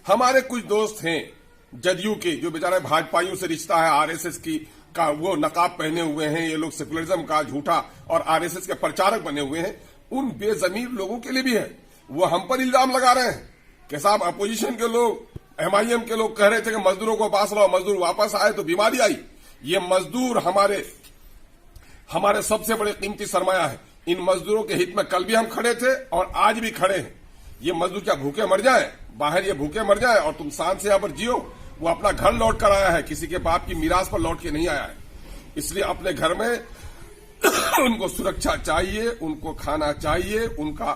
हमारे कुछ दोस्त हैं जदयू के, जो बेचारे भाजपाइयों से रिश्ता है, आरएसएस की का वो नकाब पहने हुए हैं, ये लोग सेकुलरिज्म का झूठा और आरएसएस के प्रचारक बने हुए हैं। उन बेजमीर लोगों के लिए भी है, वो हम पर इल्जाम लगा रहे हैं कि साहब अपोजिशन के लोग, एमआईएम के लोग कह रहे थे कि मजदूरों को पास लाओ, मजदूर वापस आए तो बीमारी आई। ये मजदूर हमारे सबसे बड़े कीमती सरमाया है। इन मजदूरों के हित में कल भी हम खड़े थे और आज भी खड़े हैं। ये मजदूर क्या भूखे मर जाए बाहर, ये भूखे मर जाए और तुम शान से यहां पर जियो। वो अपना घर लौट कर आया है, किसी के बाप की मीरास पर लौट के नहीं आया है। इसलिए अपने घर में उनको सुरक्षा चाहिए, उनको खाना चाहिए, उनका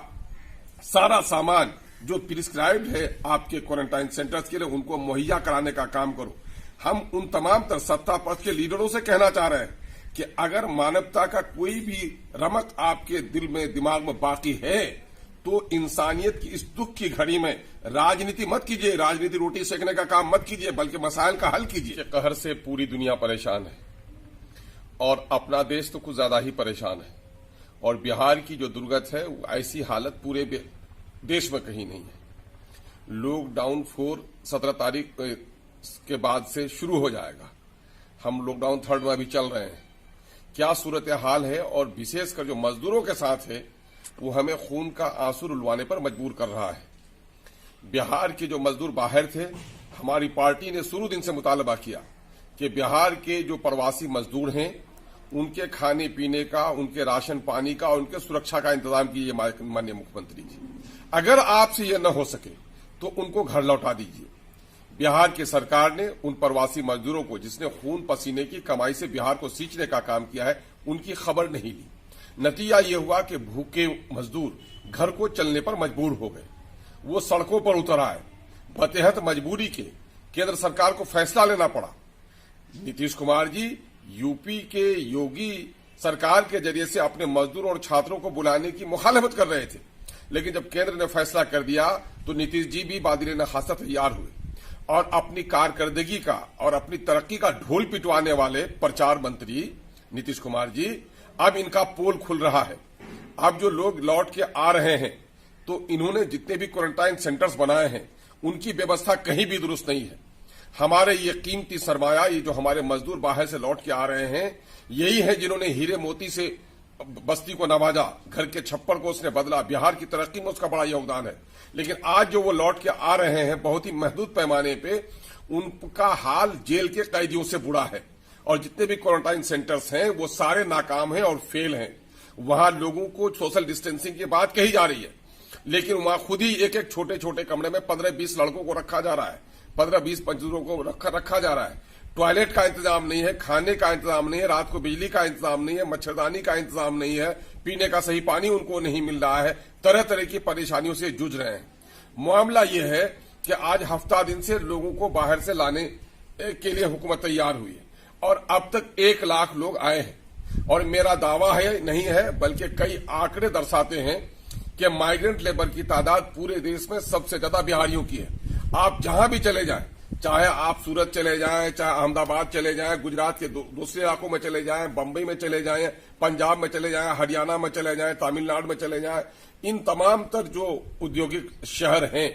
सारा सामान जो प्रिस्क्राइब्ड है आपके क्वारंटाइन सेंटर्स के लिए, उनको मुहैया कराने का काम करो। हम उन तमाम तर सत्ता पक्ष के लीडरों से कहना चाह रहे हैं कि अगर मानवता का कोई भी रमक आपके दिल में, दिमाग में बाकी है, तो इंसानियत की इस दुख की घड़ी में राजनीति मत कीजिए, राजनीति रोटी सेकने का काम मत कीजिए, बल्कि मसाइल का हल कीजिए। कहर से पूरी दुनिया परेशान है और अपना देश तो कुछ ज्यादा ही परेशान है। और बिहार की जो दुर्गत है, वो ऐसी हालत पूरे देश में कहीं नहीं है। लॉकडाउन 17 तारीख के बाद से शुरू हो जाएगा। हम लॉकडाउन 3rd में अभी चल रहे हैं। क्या सूरत हाल है, और विशेषकर जो मजदूरों के साथ है, वो हमें खून का आंसू रुलवाने पर मजबूर कर रहा है। बिहार के जो मजदूर बाहर थे, हमारी पार्टी ने शुरू दिन से मुतालबा किया कि बिहार के जो प्रवासी मजदूर हैं, उनके खाने पीने का, उनके राशन पानी का और उनके सुरक्षा का इंतजाम कीजिए माननीय मुख्यमंत्री जी। अगर आपसे यह न हो सके तो उनको घर लौटा दीजिए। बिहार की सरकार ने उन प्रवासी मजदूरों को, जिसने खून पसीने की कमाई से बिहार को सींचने का काम किया है, उनकी खबर नहीं ली। नतीजा ये हुआ कि भूखे मजदूर घर को चलने पर मजबूर हो गए, वो सड़कों पर उतर आए। बतेहत मजबूरी के केंद्र सरकार को फैसला लेना पड़ा। नीतीश कुमार जी यूपी के योगी सरकार के जरिए से अपने मजदूर और छात्रों को बुलाने की मुखालफत कर रहे थे, लेकिन जब केंद्र ने फैसला कर दिया तो नीतीश जी भी बादिले नखासा तैयार हुए और अपनी कारकर्दगी का और अपनी तरक्की का ढोल पिटवाने वाले प्रचार मंत्री नीतीश कुमार जी, अब इनका पोल खुल रहा है। अब जो लोग लौट के आ रहे हैं, तो इन्होंने जितने भी क्वारंटाइन सेंटर्स बनाए हैं, उनकी व्यवस्था कहीं भी दुरुस्त नहीं है। हमारे ये कीमती सरमाया, ये जो हमारे मजदूर बाहर से लौट के आ रहे हैं, यही है जिन्होंने हीरे मोती से बस्ती को नवाजा, घर के छप्पर को उसने बदला। बिहार की तरक्की में उसका बड़ा योगदान है। लेकिन आज जो वो लौट के आ रहे हैं, बहुत ही महदूद पैमाने पे उनका हाल जेल के कैदियों से बुरा है। और जितने भी क्वारंटाइन सेंटर्स हैं, वो सारे नाकाम हैं और फेल हैं। वहां लोगों को सोशल डिस्टेंसिंग की बात कही जा रही है, लेकिन वहां खुद ही एक एक छोटे छोटे कमरे में 15-20 लड़कों को रखा जा रहा है, 15-20 मजदूरों को रखा जा रहा है। टॉयलेट का इंतजाम नहीं है, खाने का इंतजाम नहीं है, रात को बिजली का इंतजाम नहीं है, मच्छरदानी का इंतजाम नहीं है, पीने का सही पानी उनको नहीं मिल रहा है। तरह तरह की परेशानियों से जूझ रहे हैं। मामला यह है कि आज हफ्ता दिन से लोगों को बाहर से लाने के लिए हुकूमत तैयार हुई है और अब तक 1 लाख लोग आए हैं। और मेरा दावा है, नहीं है, बल्कि कई आंकड़े दर्शाते हैं कि माइग्रेंट लेबर की तादाद पूरे देश में सबसे ज्यादा बिहारियों की है। आप जहां भी चले जाएं, चाहे आप सूरत चले जाएं, चाहे अहमदाबाद चले जाएं, गुजरात के दूसरे इलाकों में चले जाएं, बंबई में चले जाएं, पंजाब में चले जाएं, हरियाणा में चले जाएं, तमिलनाडु में चले जाएं, इन तमाम तर जो औद्योगिक शहर हैं,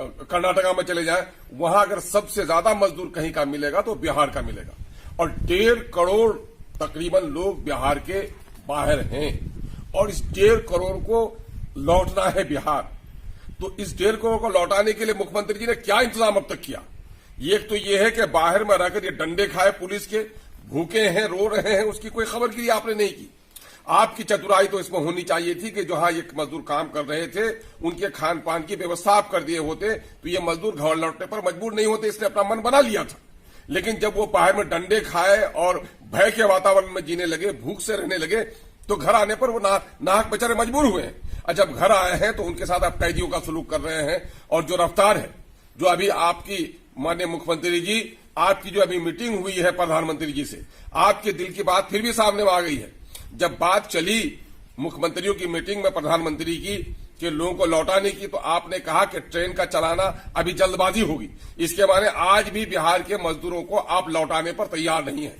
कर्नाटका में चले जाएं, वहां अगर सबसे ज्यादा मजदूर कहीं का मिलेगा तो बिहार का मिलेगा। और 1.5 करोड़ तकरीबन लोग बिहार के बाहर हैं और इस 1.5 करोड़ को लौटना है बिहार। तो इस 1.5 करोड़ को लौटाने के लिए मुख्यमंत्री जी ने क्या इंतजाम अब तक किया? एक तो यह है कि बाहर में रहकर ये डंडे खाए पुलिस के, भूखे हैं, रो रहे हैं, उसकी कोई खबरगिरी आपने नहीं की। आपकी चतुराई तो इसमें होनी चाहिए थी कि जहां ये मजदूर काम कर रहे थे, उनके खान पान की व्यवस्था आप कर दिए होते तो ये मजदूर घर लौटने पर मजबूर नहीं होते। इसने अपना मन बना लिया था। लेकिन जब वो बाहर में डंडे खाए और भय के वातावरण में जीने लगे, भूख से रहने लगे, तो घर आने पर वो नाहक बेचारे मजबूर हुए हैं। और जब घर आए हैं तो उनके साथ आप कैदियों का सलूक कर रहे हैं। और जो रफ्तार है, जो अभी आपकी माननीय मुख्यमंत्री जी, आपकी जो अभी मीटिंग हुई है प्रधानमंत्री जी से, आपके दिल की बात फिर भी सामने आ गई है। जब बात चली मुख्यमंत्रियों की मीटिंग में प्रधानमंत्री की कि लोगों को लौटाने की, तो आपने कहा कि ट्रेन का चलाना अभी जल्दबाजी होगी। इसके माने आज भी बिहार के मजदूरों को आप लौटाने पर तैयार नहीं है।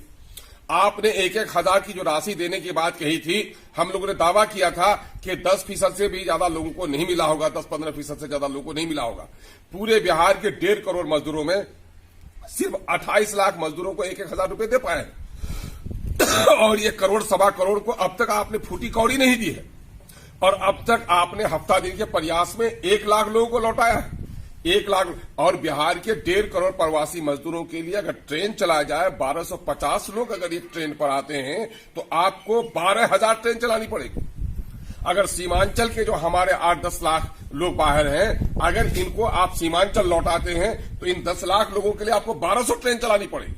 आपने 1,000 की जो राशि देने की बात कही थी, हम लोगों ने दावा किया था कि 10% से भी ज्यादा लोगों को नहीं मिला होगा, 10-15% से ज्यादा लोगों को नहीं मिला होगा। पूरे बिहार के 1.5 करोड़ मजदूरों में सिर्फ 28 लाख मजदूरों को 1,000 रुपए दे पाए हैं। और ये 1.25 करोड़ को अब तक आपने फूटी कौड़ी नहीं दी है। और अब तक आपने हफ्ता दिन के प्रयास में 1 लाख लोगों को लौटाया है। 1 लाख। और बिहार के 1.5 करोड़ प्रवासी मजदूरों के लिए अगर ट्रेन चलाया जाए, 1250 लोग अगर एक ट्रेन पर आते हैं तो आपको 12,000 ट्रेन चलानी पड़ेगी। अगर सीमांचल के जो हमारे 8-10 लाख लोग बाहर हैं, अगर इनको आप सीमांचल लौटाते हैं तो इन 10 लाख लोगों के लिए आपको 1200 ट्रेन चलानी पड़ेगी।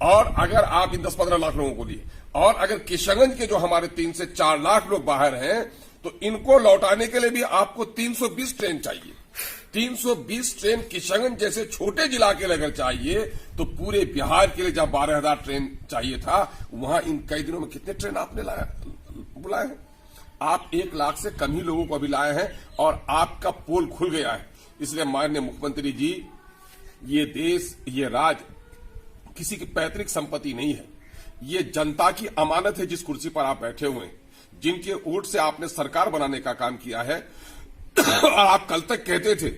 और अगर आप इन 10-15 लाख लोगों को लिए, और अगर किशनगंज के जो हमारे 3 से 4 लाख लोग बाहर हैं, तो इनको लौटाने के लिए भी आपको 320 ट्रेन चाहिए। 320 ट्रेन किशनगंज जैसे छोटे जिला के लिए अगर चाहिए तो पूरे बिहार के लिए जब 12,000 ट्रेन चाहिए था, वहां इन कई दिनों में कितने ट्रेन आपने बुलाए हैं? आप 1 लाख से कम ही लोगों को अभी लाए हैं और आपका पोल खुल गया है। इसलिए माननीय मुख्यमंत्री जी, ये देश, ये राज्य किसी की पैतृक संपत्ति नहीं है। ये जनता की अमानत है जिस कुर्सी पर आप बैठे हुए हैं, जिनके वोट से आपने सरकार बनाने का काम किया है। और आप कल तक कहते थे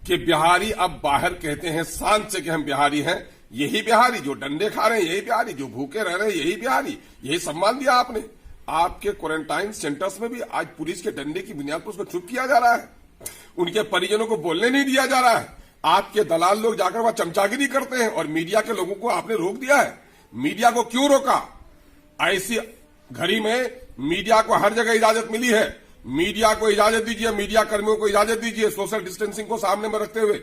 कि बिहारी अब बाहर कहते हैं शान से कि हम बिहारी हैं। यही बिहारी जो डंडे खा रहे हैं, यही बिहारी जो भूखे रह रहे हैं, यही बिहारी, यही सम्मान दिया आपने। आपके क्वारंटाइन सेंटर्स में भी आज पुलिस के डंडे की बुनियाद पर उसको चुप किया जा रहा है। उनके परिजनों को बोलने नहीं दिया जा रहा है। आपके दलाल लोग जाकर वहां चमचागिरी करते हैं और मीडिया के लोगों को आपने रोक दिया है। मीडिया को क्यों रोका? ऐसी घड़ी में मीडिया को हर जगह इजाजत मिली है। मीडिया को इजाजत दीजिए, मीडिया कर्मियों को इजाजत दीजिए, सोशल डिस्टेंसिंग को सामने में रखते हुए।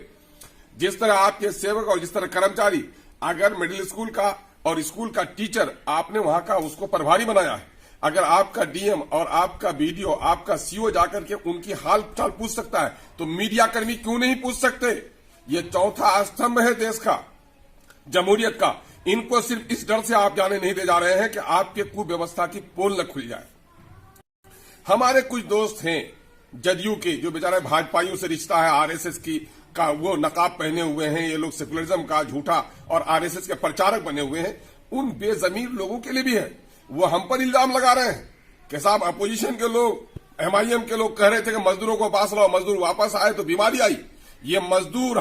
जिस तरह आपके सेवक और जिस तरह कर्मचारी, अगर मिडिल स्कूल का और स्कूल का टीचर आपने वहां का उसको प्रभारी बनाया है, अगर आपका डीएम और आपका बीडीओ, आपका सीओ जाकर के उनकी हाल चाल पूछ सकता है, तो मीडिया कर्मी क्यों नहीं पूछ सकते? ये चौथा स्तंभ है देश का, जमहूरियत का। इनको सिर्फ इस डर से आप जाने नहीं दे जा रहे हैं कि आपके कुव्यवस्था की पोल न खुल जाए। हमारे कुछ दोस्त हैं जदयू के, जो बेचारे भाजपाइयों से रिश्ता है, आरएसएस की का वो नकाब पहने हुए हैं। ये लोग सेकुलरिज्म का झूठा और आरएसएस के प्रचारक बने हुए हैं। उन बेजमीर लोगों के लिए भी है। वो हम पर इल्जाम लगा रहे हैं कि साहब अपोजिशन के लोग, एमआईएम के लोग कह रहे थे कि मजदूरों को पास लाओ, मजदूर वापस आए तो बीमारी आई। ये मजदूर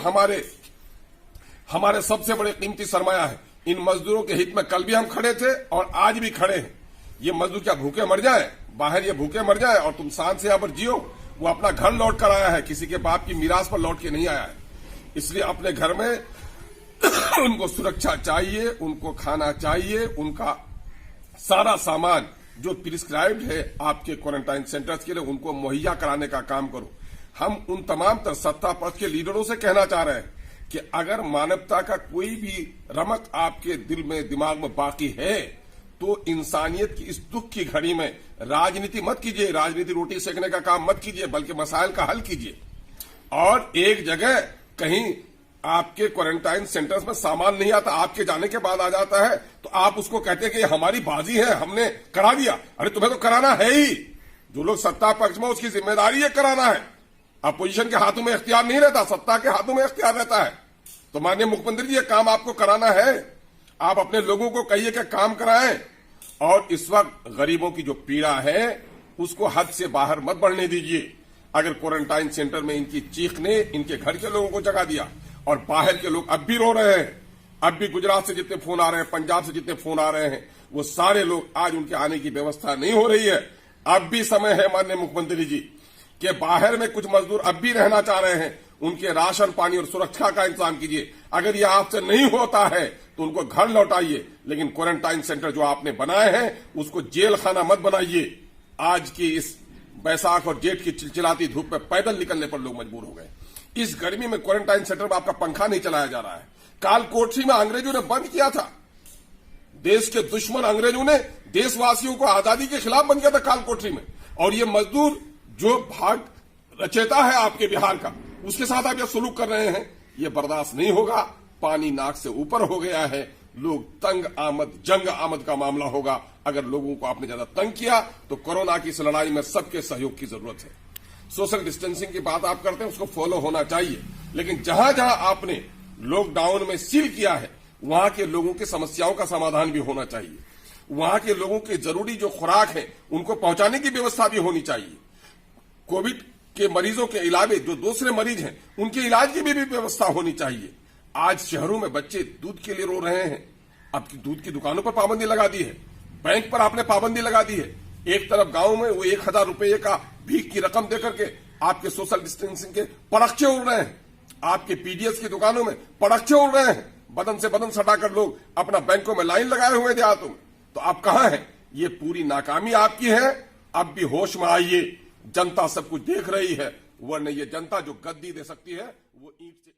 हमारे सबसे बड़े कीमती सरमाया है। इन मजदूरों के हित में कल भी हम खड़े थे और आज भी खड़े हैं। ये मजदूर क्या भूखे मर जाए बाहर, ये भूखे मर जाए और तुम शान से यहां पर जियो? वो अपना घर लौट कर आया है, किसी के बाप की मीरास पर लौट के नहीं आया है। इसलिए अपने घर में उनको सुरक्षा चाहिए, उनको खाना चाहिए, उनका सारा सामान जो प्रिस्क्राइब्ड है आपके क्वारंटाइन सेंटर्स के लिए, उनको मुहैया कराने का काम करो। हम उन तमाम सत्ता पक्ष के लीडरों से कहना चाह रहे हैं कि अगर मानवता का कोई भी रमक आपके दिल में, दिमाग में बाकी है, तो इंसानियत की इस दुख की घड़ी में राजनीति मत कीजिए, राजनीति रोटी सेकने का काम मत कीजिए, बल्कि मसाइल का हल कीजिए। और एक जगह कहीं आपके क्वारंटाइन सेंटर्स में सामान नहीं आता, आपके जाने के बाद आ जाता है, तो आप उसको कहते हैं कि हमारी बाजी है, हमने करा दिया। अरे तुम्हें तो कराना है ही। जो लोग सत्ता पक्ष में, उसकी जिम्मेदारी है कराना है। अपोजिशन के हाथों में इख्तियार नहीं रहता, सत्ता के हाथों में इख्तियार रहता है। तो माननीय मुख्यमंत्री जी, ये काम आपको कराना है। आप अपने लोगों को कहिए कि काम कराएं। और इस वक्त गरीबों की जो पीड़ा है उसको हद से बाहर मत बढ़ने दीजिए। अगर क्वारंटाइन सेंटर में इनकी चीख ने इनके घर के लोगों को जगा दिया और बाहर के लोग अब भी रो रहे हैं, अब भी गुजरात से जितने फोन आ रहे हैं, पंजाब से जितने फोन आ रहे हैं, वो सारे लोग, आज उनके आने की व्यवस्था नहीं हो रही है। अब भी समय है माननीय मुख्यमंत्री जी कि बाहर में कुछ मजदूर अब भी रहना चाह रहे हैं, उनके राशन पानी और सुरक्षा का इंतजाम कीजिए। अगर यह आपसे नहीं होता है तो उनको घर लौटाइए, लेकिन क्वारंटाइन सेंटर जो आपने बनाए हैं उसको जेल खाना मत बनाइए। आज की इस बैसाख और जेठ की चिलचिलाती धूप में पैदल निकलने पर लोग मजबूर हो गए। इस गर्मी में क्वारंटाइन सेंटर में आपका पंखा नहीं चलाया जा रहा है। कालकोठरी में अंग्रेजों ने बंद किया था, देश के दुश्मन अंग्रेजों ने देशवासियों को आजादी के खिलाफ बंद किया था कालकोठरी में। और ये मजदूर जो भाग रचेता है आपके बिहार का, उसके साथ आप यह सलूक कर रहे हैं, ये बर्दाश्त नहीं होगा। पानी नाक से ऊपर हो गया है। लोग तंग आमद, जंग आमद का मामला होगा। अगर लोगों को आपने ज्यादा तंग किया तो कोरोना की इस लड़ाई में सबके सहयोग की जरूरत है। सोशल डिस्टेंसिंग की बात आप करते हैं, उसको फॉलो होना चाहिए, लेकिन जहां जहां आपने लॉकडाउन में सील किया है वहां के लोगों की समस्याओं का समाधान भी होना चाहिए, वहां के लोगों के जरूरी जो खुराक है उनको पहुंचाने की व्यवस्था भी होनी चाहिए। कोविड के मरीजों के अलावा जो दूसरे मरीज हैं उनके इलाज की भी व्यवस्था होनी चाहिए। आज शहरों में बच्चे दूध के लिए रो रहे हैं, अब दूध की दुकानों पर पाबंदी लगा दी है, बैंक पर आपने पाबंदी लगा दी है। एक तरफ गांव में वो 1000 रुपये का भीख की रकम देकर के आपके सोशल डिस्टेंसिंग के पड़ाके उड़ रहे हैं, आपके पीडीएस की दुकानों में पड़ाके उड़ रहे हैं, बदन से बदन सटाकर लोग अपना बैंकों में लाइन लगाए हुए देहातों में। तो आप कहां हैं? ये पूरी नाकामी आपकी है। अब भी होश में आइए, जनता सब कुछ देख रही है, वरना ये जनता जो गद्दी दे सकती है वो ईंट से